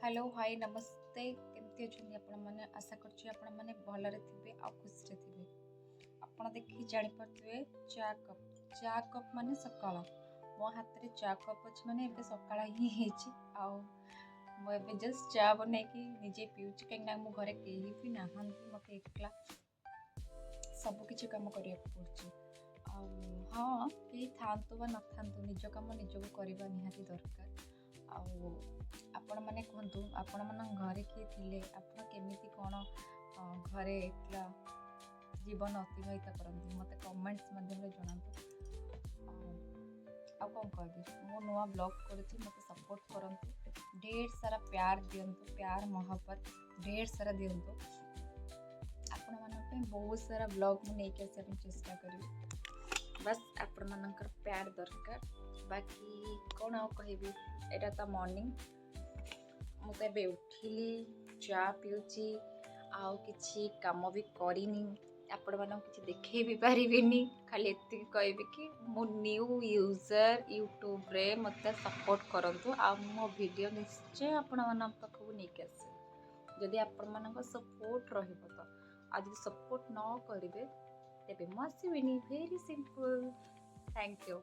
Hello hi नमस्ते केमती अच्छे आपण मैंने आशा कर भलरे थे आ खुशी थे आप देखिए जापे चा कप माने सका मो हाथ में चा कप अच्छे माने सका ही मुझे जस्ट चा बन निजे पीऊँ कहीं मो घरे कहीं भी ना मत एकला सबकि कम करने पड़े हाँ कहीं था ना निज कम निजक करवा निहाती दरकार आपण मैंने कहतु आपण मन घरे किए थे आप केमिति कौन घरे एकला जीवन अतिबाहित करते मत कमेंट्स माध्यम जनातु आ कौन कह मो नुआ ब्लॉग करुँच मत सपोर्ट करंतु ढेर सारा प्यार दिंतु प्यार मोहब्बत ढेर सारा दिंतु आपण मन बहुत सारा ब्लॉग मुझे आसार चेष्टा करी बस आपण मानकर प्यार दरकार बाकी कौन आ कह एटा तो मॉर्निंग मुझे उठिली चा पीऊँची आउ कि कम भी करनी आपण मान कि देखे भी पारिनी खाली एति कहबी कि मो न्यू यूजर यूट्यूब रे मत सपोर्ट करंतु आ मो वीडियो निश्चय आपण मान पाखक नहीं आसे जदि आपण मान सपोर्ट रहिबो तो आज सपोर्ट न करिवे तेबे मो आसीबिनी वेरी सिंपल थैंक यू।